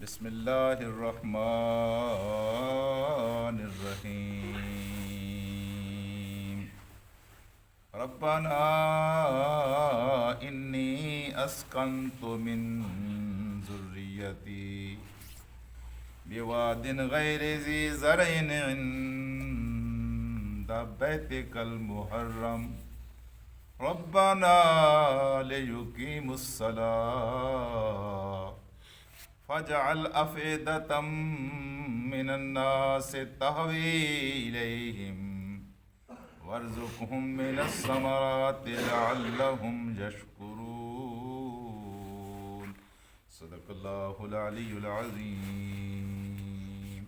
بسم اللہ الرحمن الرحیم ربنا انی اسکنت من ذریتی بواد غیر ذی زرع عند بیتک المحرم ربنا لیقیموا الصلاة فاجعل أفئدة من الناس تهوي إليهم وارزقهم من الثمرات لعلهم يشكرون صدق اللہ العلی العظیم۔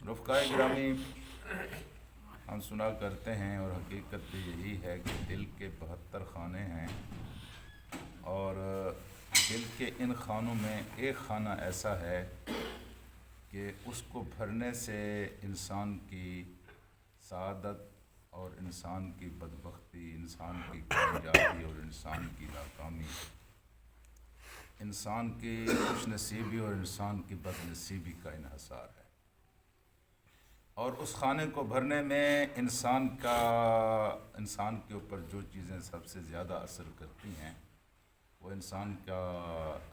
رفقائے گرامی، ہم سنا کرتے ہیں اور حقیقت یہی ہے کہ دل کے 72 خانے ہیں، اور دل کے ان خانوں میں ایک خانہ ایسا ہے کہ اس کو بھرنے سے انسان کی سعادت اور انسان کی بدبختی، انسان کی کامیابی اور انسان کی ناکامی، انسان کی خوش نصیبی اور انسان کی بد نصیبی کا انحصار ہے۔ اور اس خانے کو بھرنے میں انسان کے اوپر جو چیزیں سب سے زیادہ اثر کرتی ہیں وہ انسان کا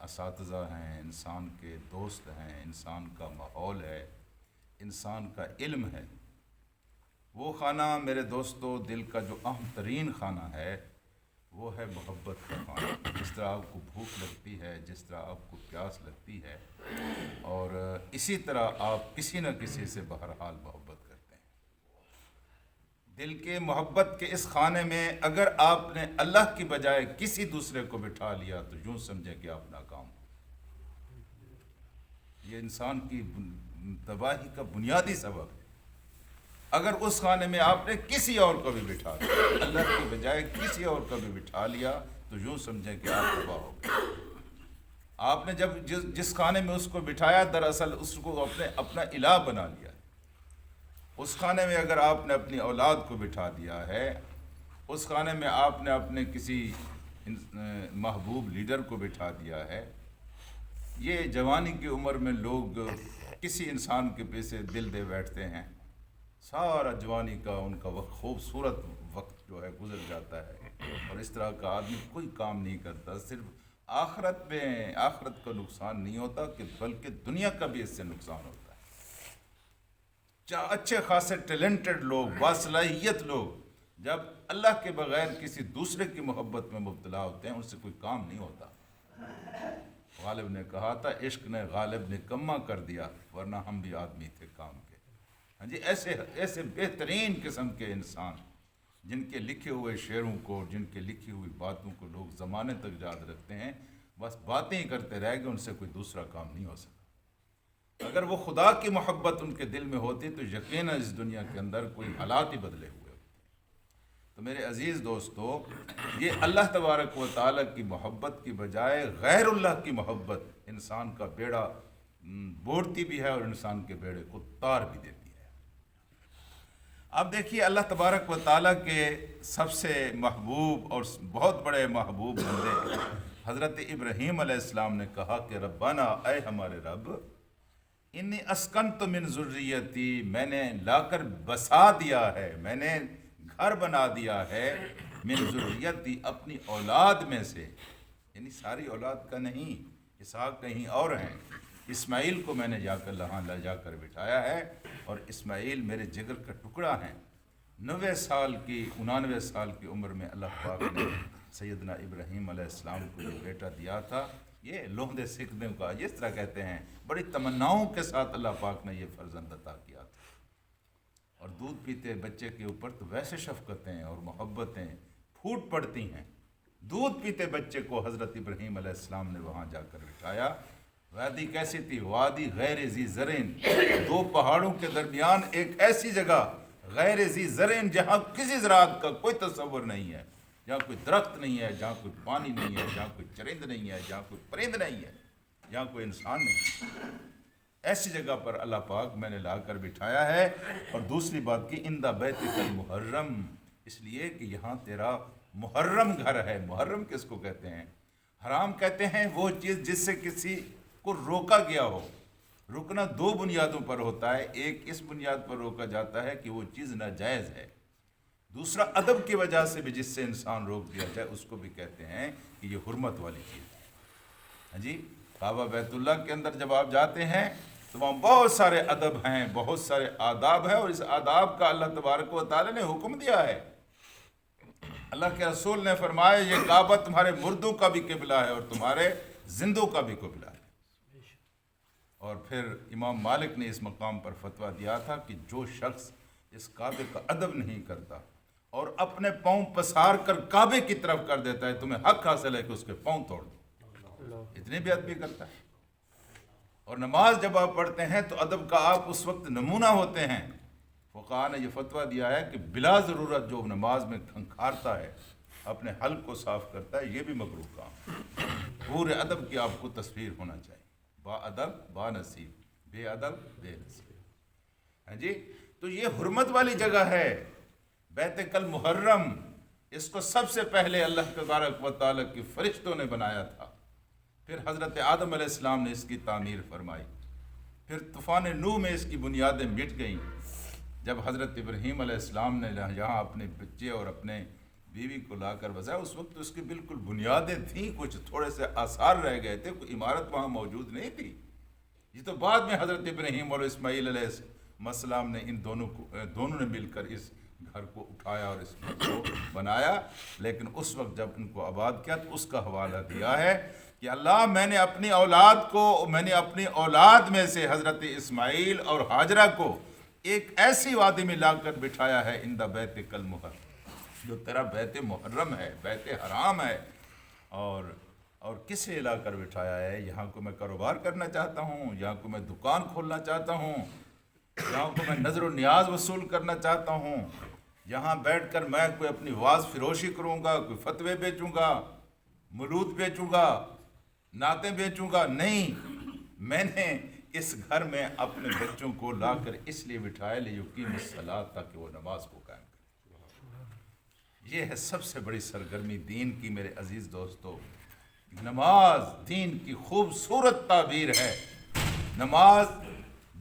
اساتذہ ہیں، انسان کے دوست ہیں، انسان کا ماحول ہے، انسان کا علم ہے۔ وہ خانہ میرے دوستو، دل کا جو اہم ترین خانہ ہے وہ ہے محبت کا خانہ۔ جس طرح آپ کو بھوک لگتی ہے، جس طرح آپ کو پیاس لگتی ہے، اور اسی طرح آپ کسی نہ کسی سے بہرحال محبت کرتے ہیں۔ دل کے محبت کے اس خانے میں اگر آپ نے اللہ کی بجائے کسی دوسرے کو بٹھا لیا تو یوں سمجھیں کہ آپ ناکام ہو۔ یہ انسان کی تباہی کا بنیادی سبب ہے۔ اگر اس خانے میں آپ نے کسی اور کو بھی بٹھا لیا، اللہ کی بجائے کسی اور کو بھی بٹھا لیا، تو یوں سمجھیں کہ آپ تباہ ہو گئے۔ آپ نے جب جس خانے میں اس کو بٹھایا، دراصل اس کو اپنا الہ بنا لیا۔ اس خانے میں اگر آپ نے اپنی اولاد کو بٹھا دیا ہے، اس خانے میں آپ نے اپنے کسی محبوب لیڈر کو بٹھا دیا ہے۔ یہ جوانی کی عمر میں لوگ کسی انسان کے پیچھے دل دے بیٹھتے ہیں، سارا جوانی کا ان کا خوبصورت وقت جو ہے گزر جاتا ہے، اور اس طرح کا آدمی کوئی کام نہیں کرتا۔ صرف آخرت کا نقصان نہیں ہوتا کہ بلکہ دنیا کا بھی اس سے نقصان ہوتا ہے۔ اچھے خاصے ٹیلنٹڈ لوگ، باصلاحیت لوگ جب اللہ کے بغیر کسی دوسرے کی محبت میں مبتلا ہوتے ہیں، ان سے کوئی کام نہیں ہوتا۔ غالب نے کہا تھا، عشق نے غالب نکما کر دیا، ورنہ ہم بھی آدمی تھے کام کے۔ ہاں جی، ایسے بہترین قسم کے انسان جن کے لکھے ہوئے شعروں کو، جن کے لکھی ہوئی باتوں کو لوگ زمانے تک یاد رکھتے ہیں، بس باتیں ہی کرتے رہ گئے، ان سے کوئی دوسرا کام نہیں ہو سکا۔ اگر وہ خدا کی محبت ان کے دل میں ہوتی تو یقیناً اس دنیا کے اندر کوئی حالات ہی بدلے ہوئے ہوتے۔ تو میرے عزیز دوستو، یہ اللہ تبارک و تعالیٰ کی محبت کی بجائے غیر اللہ کی محبت انسان کا بیڑا بوڑھتی بھی ہے اور انسان کے بیڑے کو تار بھی دیتی ہے۔ اب دیکھیے، اللہ تبارک و تعالیٰ کے سب سے محبوب اور بہت بڑے محبوب بندے حضرت ابراہیم علیہ السلام نے کہا کہ ربنا، اے ہمارے رب، انی اسکنت من ذریتی، میں نے لا کر بسا دیا ہے، میں نے گھر بنا دیا ہے، من ذریتی، اپنی اولاد میں سے، یعنی ساری اولاد کا نہیں، اسحاق کہیں اور ہیں۔ اسماعیل کو میں نے وہاں لے جا کر بٹھایا ہے، اور اسماعیل میرے جگر کا ٹکڑا ہیں۔ 99 سال کی عمر میں اللہ پاک نے سیدنا ابراہیم علیہ السلام کو یہ بیٹا دیا تھا۔ یہ لوہندے سکھدوں کا، جس طرح کہتے ہیں، بڑی تمناؤں کے ساتھ اللہ پاک نے یہ فرزند عطا کیا تھا۔ اور دودھ پیتے بچے کے اوپر تو ویسے شفقتیں اور محبتیں پھوٹ پڑتی ہیں۔ دودھ پیتے بچے کو حضرت ابراہیم علیہ السلام نے وہاں جا کر بٹھایا۔ وادی کیسی تھی؟ وادی غیر ذی زرعن، دو پہاڑوں کے درمیان ایک ایسی جگہ غیر ذی زرعن جہاں کسی زراعت کا کوئی تصور نہیں ہے، جہاں کوئی درخت نہیں ہے، جہاں کوئی پانی نہیں ہے، جہاں کوئی چرند نہیں ہے، جہاں کوئی پرند نہیں ہے، جہاں کوئی انسان نہیں ہے۔ ایسی جگہ پر اللہ پاک میں نے لا کر بٹھایا ہے۔ اور دوسری بات کی، اندہ بیتک المحرم، اس لیے کہ یہاں تیرا محرم گھر ہے۔ محرم کس کو کہتے ہیں؟ حرام کہتے ہیں وہ چیز جس سے کسی کو روکا گیا ہو۔ رکنا دو بنیادوں پر ہوتا ہے، ایک اس بنیاد پر روکا جاتا ہے کہ وہ چیز ناجائز ہے، دوسرا ادب کی وجہ سے بھی جس سے انسان روک دیا جائے اس کو بھی کہتے ہیں کہ یہ حرمت والی چیز ہے۔ ہاں جی، کعبہ بیت اللہ کے اندر جب آپ جاتے ہیں تو وہاں بہت سارے ادب ہیں، بہت سارے آداب ہیں، اور اس آداب کا اللہ تبارک و تعالیٰ نے حکم دیا ہے۔ اللہ کے رسول نے فرمایا یہ کعبہ تمہارے مردوں کا بھی قبلہ ہے اور تمہارے زندوں کا بھی قبلہ ہے۔ اور پھر امام مالک نے اس مقام پر فتویٰ دیا تھا کہ جو شخص اس کعبے کا ادب نہیں کرتا اور اپنے پاؤں پسار کر کعبے کی طرف کر دیتا ہے، تمہیں حق حاصل ہے کہ اس کے پاؤں توڑ دو، اتنی بے ادبی کرتا ہے۔ اور نماز جب آپ پڑھتے ہیں تو ادب کا آپ اس وقت نمونہ ہوتے ہیں۔ فقہاء نے یہ فتویٰ دیا ہے کہ بلا ضرورت جو نماز میں کھنکھارتا ہے، اپنے حلق کو صاف کرتا ہے، یہ بھی مکروہ کام۔ پورے ادب کی آپ کو تصویر ہونا چاہیے، با ادب با نصیب، بے ادب بے نصیب۔ ہاں جی، تو یہ حرمت والی جگہ ہے، بیت کل محرم۔ اس کو سب سے پہلے اللہ تبارک و تعالیٰ کے فرشتوں نے بنایا تھا، پھر حضرت آدم علیہ السلام نے اس کی تعمیر فرمائی، پھر طوفان نوح میں اس کی بنیادیں مٹ گئیں۔ جب حضرت ابراہیم علیہ السلام نے یہاں اپنے بچے اور اپنے بیوی کو لا کر بسایا، اس وقت اس کی بالکل بنیادیں تھیں، کچھ تھوڑے سے آثار رہ گئے تھے، کوئی عمارت وہاں موجود نہیں تھی۔ یہ تو بعد میں حضرت ابراہیم اور اسماعیل علیہ السلام نے ان دونوں نے مل کر اس گھر کو اٹھایا اور اس گھر کو بنایا، لیکن اس وقت جب ان کو آباد کیا تو اس کا حوالہ دیا ہے کہ اللہ میں نے اپنی اولاد میں سے حضرت اسماعیل اور ہاجرہ کو ایک ایسی وادی میں لا کر بٹھایا ہے، اندہ بیت کل محرم، جو تیرا بیت محرم ہے، بیت حرام ہے، اور کس لیے لا کر بٹھایا ہے؟ یہاں کو میں کاروبار کرنا چاہتا ہوں، یہاں کو میں دکان کھولنا چاہتا ہوں، یہاں کو میں نظر و نیاز وصول کرنا چاہتا ہوں، یہاں بیٹھ کر میں کوئی اپنی واز فروشی کروں گا، کوئی فتوے بیچوں گا، ملوت بیچوں گا، نعتیں بیچوں گا، نہیں، میں نے اس گھر میں اپنے بچوں کو لا کر اس لیے بٹھایا لیقیم الصلاۃ، تاکہ وہ نماز کو قائم کریں۔ یہ ہے سب سے بڑی سرگرمی دین کی میرے عزیز دوستو۔ نماز دین کی خوبصورت تعبیر ہے، نماز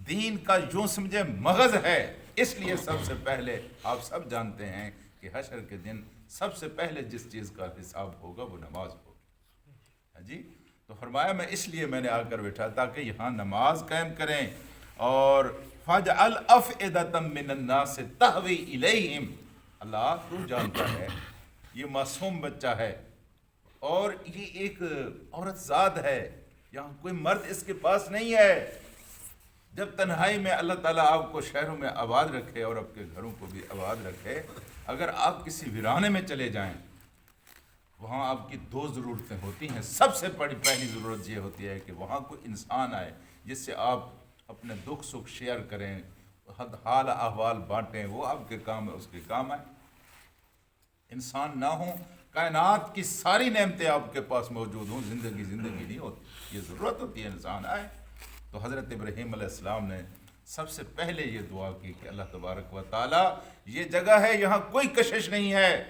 دین کا یوں سمجھے مغز ہے۔ اس لیے سب سے پہلے آپ سب جانتے ہیں کہ حشر کے دن سب سے پہلے جس چیز کا حساب ہوگا وہ نماز ہوگی۔ جی، تو فرمایا میں نے آ کر بیٹھا تاکہ یہاں نماز قائم کریں۔ اور فَاجْعَلْ أَفْئِدَةً مِّنَ النَّاسِ تَهْوِي إِلَيْهِمْ، اللہ تو جانتا ہے یہ معصوم بچہ ہے اور یہ ایک عورت زاد ہے، یہاں کوئی مرد اس کے پاس نہیں ہے۔ جب تنہائی میں اللہ تعالیٰ آپ کو شہروں میں آباد رکھے اور آپ کے گھروں کو بھی آباد رکھے، اگر آپ کسی ویرانے میں چلے جائیں، وہاں آپ کی دو ضرورتیں ہوتی ہیں۔ سب سے پہلی ضرورت یہ ہوتی ہے کہ وہاں کوئی انسان آئے جس سے آپ اپنے دکھ سکھ شیئر کریں، حال احوال بانٹیں، وہ آپ کے کام ہے، اس کے کام آئے۔ انسان نہ ہوں، کائنات کی ساری نعمتیں آپ کے پاس موجود ہوں، زندگی نہیں ہوتی، یہ ضرورت ہوتی ہے انسان آئے۔ تو حضرت ابراہیم علیہ السلام نے سب سے پہلے یہ دعا کی کہ اللہ تبارک و تعالیٰ یہ جگہ ہے، یہاں کوئی کشش نہیں ہے،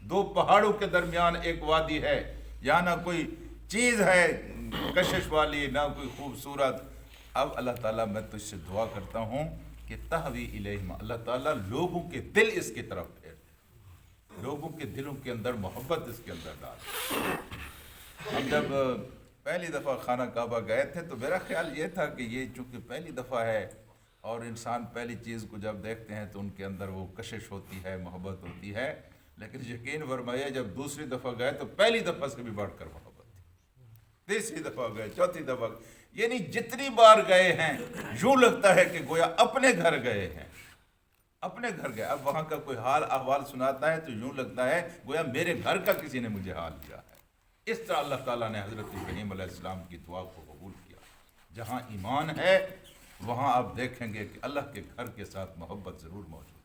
دو پہاڑوں کے درمیان ایک وادی ہے، یہاں نہ کوئی چیز ہے کشش والی، نہ کوئی خوبصورت۔ اب اللہ تعالیٰ میں تجھ سے دعا کرتا ہوں کہ تہوی الیہم، اللہ تعالیٰ لوگوں کے دل اس کی طرف پھیر دے، لوگوں کے دلوں کے اندر محبت اس کے اندر ڈال۔ ہم جب پہلی دفعہ خانہ کعبہ گئے تھے تو میرا خیال یہ تھا کہ یہ چونکہ پہلی دفعہ ہے اور انسان پہلی چیز کو جب دیکھتے ہیں تو ان کے اندر وہ کشش ہوتی ہے، محبت ہوتی ہے، لیکن یقین فرمائیے جب دوسری دفعہ گئے تو پہلی دفعہ سے بھی بڑھ کر محبت تھی۔ تیسری دفعہ گئے، چوتھی دفعہ، یعنی جتنی بار گئے ہیں یوں لگتا ہے کہ گویا اپنے گھر گئے ہیں، اپنے گھر گئے۔ اب وہاں کا کوئی حال احوال سناتا ہے تو یوں لگتا ہے گویا میرے گھر کا کسی نے مجھے حال دیا ہے۔ اس طرح اللہ تعالیٰ نے حضرت ابراہیم علیہ السلام کی دعا کو قبول کیا۔ جہاں ایمان ہے وہاں آپ دیکھیں گے کہ اللہ کے گھر کے ساتھ محبت ضرور موجود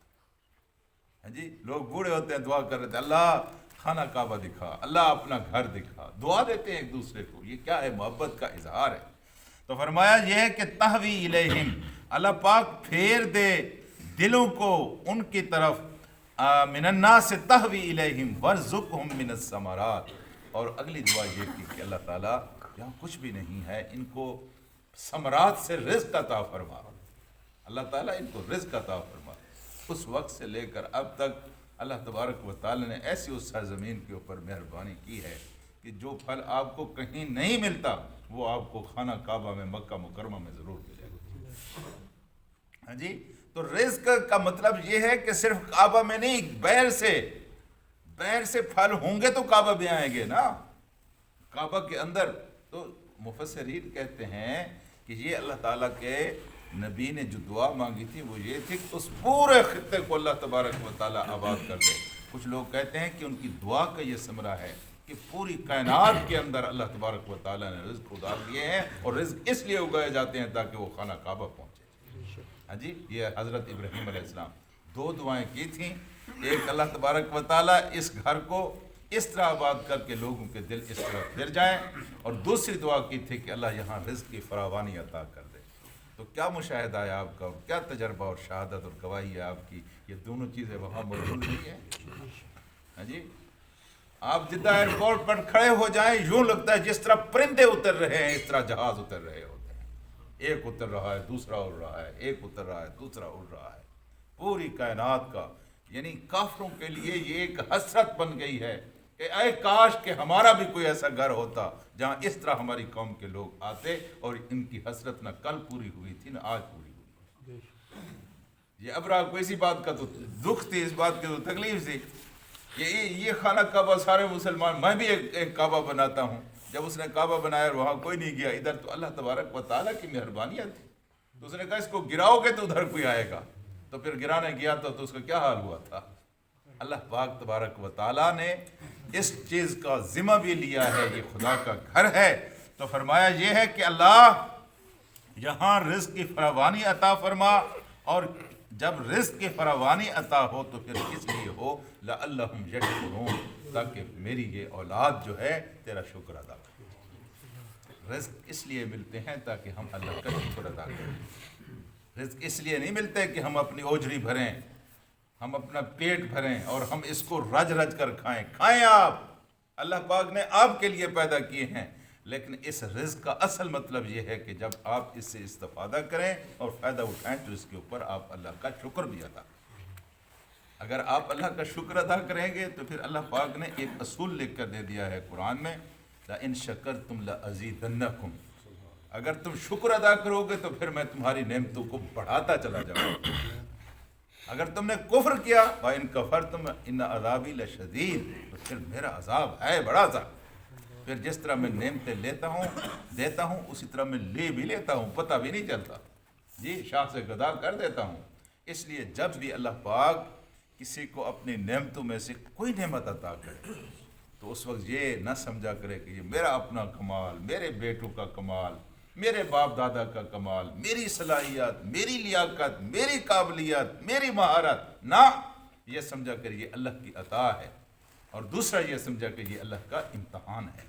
ہے۔ جی، لوگ بوڑھے ہوتے ہیں دعا کر رہے تھے اللہ خانہ کعبہ دکھا، اللہ اپنا گھر دکھا، دعا دیتے ہیں ایک دوسرے کو، یہ کیا ہے؟ محبت کا اظہار ہے۔ تو فرمایا یہ ہے کہ تہوی الیہم، اللہ پاک پھیر دے دلوں کو ان کی طرف، من الناس تہوی الیہم وارزقہم من الثمرات۔ اور اگلی دعا یہ کی کہ اللہ تعالیٰ یہاں کچھ بھی نہیں ہے، ان کو ثمرات سے رزق عطا فرما، اللہ تعالیٰ ان کو رزق عطا فرما۔ اس وقت سے لے کر اب تک اللہ تبارک و تعالیٰ نے ایسی اس سرزمین کے اوپر مہربانی کی ہے کہ جو پھل آپ کو کہیں نہیں ملتا وہ آپ کو خانہ کعبہ میں، مکہ مکرمہ میں ضرور ملے گا۔ ہاں جی، تو رزق کا مطلب یہ ہے کہ صرف کعبہ میں نہیں، بہر سے پھل ہوں گے تو کعبہ بھی آئیں گے نا، کعبہ کے اندر۔ تو مفسرین کہتے ہیں کہ یہ اللہ تعالیٰ کے نبی نے جو دعا مانگی تھی وہ یہ تھی کہ اس پورے خطے کو اللہ تبارک و تعالیٰ آباد کر دے۔ کچھ لوگ کہتے ہیں کہ ان کی دعا کا یہ ثمرہ ہے کہ پوری کائنات کے اندر اللہ تبارک و تعالیٰ نے رزق اتار دیے ہیں، اور رزق اس لیے اگائے جاتے ہیں تاکہ وہ خانہ کعبہ پہنچے۔ ہاں جی، یہ حضرت ابراہیم علیہ السلام دو دعائیں کی تھیں، ایک اللہ تبارک و تعالیٰ اس گھر کو اس طرح آباد کر کے لوگوں کے دل اس طرح پھر جائیں، اور دوسری دعا کی تھی کہ اللہ یہاں رزق کی فراوانی عطا کر دے۔ تو کیا مشاہدہ ہے آپ کا، اور کیا تجربہ اور شہادت اور گواہی ہے آپ کی، یہ دونوں چیزیں وہاں موجود ہوئی ہیں۔ ہاں جی، آپ جدہ ایئرپورٹ پر کھڑے ہو جائیں، یوں لگتا ہے جس طرح پرندے اتر رہے ہیں اس طرح جہاز اتر رہے ہوتے ہیں، ایک اتر رہا ہے دوسرا اڑ رہا ہے، ایک اتر رہا ہے دوسرا اڑ رہا ہے۔ پوری کائنات کا، یعنی کافروں کے لیے یہ ایک حسرت بن گئی ہے کہ اے کاش کہ ہمارا بھی کوئی ایسا گھر ہوتا جہاں اس طرح ہماری قوم کے لوگ آتے، اور ان کی حسرت نہ کل پوری ہوئی تھی نہ آج پوری ہوئی۔ یہ ابرا کو اسی بات کا تو دکھ تھی، اس بات کی تو تکلیف تھی کہ یہ خانہ کعبہ سارے مسلمان، میں بھی ایک کعبہ بناتا ہوں۔ جب اس نے کعبہ بنایا اور وہاں کوئی نہیں گیا، ادھر تو اللہ تبارک و تعالیٰ کی مہربانیاں تھی، تو اس نے کہا اس کو گراؤ گے تو ادھر کوئی آئے گا، تو پھر گرانے گیا تو اس کا کیا حال ہوا تھا۔ اللہ پاک تبارک و تعالیٰ نے اس چیز کا ذمہ بھی لیا ہے، یہ خدا کا گھر ہے، تو فرمایا یہ ہے کہ اللہ یہاں رزق کی فراوانی عطا فرما، اور جب رزق کی فراوانی عطا ہو تو پھر اس لیے ہو لعلہم یشکرون، تاکہ میری یہ اولاد جو ہے تیرا شکر ادا کرے۔ رزق اس لیے ملتے ہیں تاکہ ہم اللہ کا شکر ادا کریں۔ رزق اس لیے نہیں ملتے کہ ہم اپنی اوجری بھریں، ہم اپنا پیٹ بھریں اور ہم اس کو رج رج کر کھائیں آپ، اللہ پاک نے آپ کے لیے پیدا کیے ہیں، لیکن اس رزق کا اصل مطلب یہ ہے کہ جب آپ اس سے استفادہ کریں اور فائدہ اٹھائیں تو اس کے اوپر آپ اللہ کا شکر بھی ادا کریں۔ اگر آپ اللہ کا شکر ادا کریں گے تو پھر اللہ پاک نے ایک اصول لکھ کر دے دیا ہے قرآن میں، لَإِن شَكَرْتُمْ لَأَزِيدَنَّكُمْ، اگر تم شکر ادا کرو گے تو پھر میں تمہاری نعمتوں کو بڑھاتا چلا جاؤں گا۔ اگر تم نے کفر کیا وَإِن كَفَرْتُمْ إِنَّ عَذَابِي لَشَدِيدٌ، تو پھر میرا عذاب ہے بڑا سا۔ پھر جس طرح میں نعمتیں دیتا ہوں اسی طرح میں لے بھی لیتا ہوں، پتہ بھی نہیں چلتا، جی شاہ سے گدا کر دیتا ہوں۔ اس لیے جب بھی اللہ پاک کسی کو اپنی نعمتوں میں سے کوئی نعمت عطا کرے تو اس وقت یہ نہ سمجھا کرے کہ یہ میرا اپنا کمال، میرے بیٹوں کا کمال، میرے باپ دادا کا کمال، میری صلاحیت، میری لیاقت، میری قابلیت، میری مہارت، نہ، یہ سمجھا کر یہ اللہ کی عطا ہے، اور دوسرا یہ سمجھا کہ یہ اللہ کا امتحان ہے،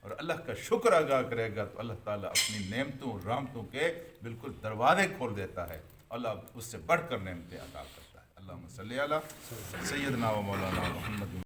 اور اللہ کا شکر ادا کرے گا تو اللہ تعالیٰ اپنی نعمتوں اور رحمتوں کے بالکل دروازے کھول دیتا ہے، اللہ اس سے بڑھ کر نعمتیں عطا کرتا ہے۔ اللہم صلی علی سیدنا و مولانا محمد۔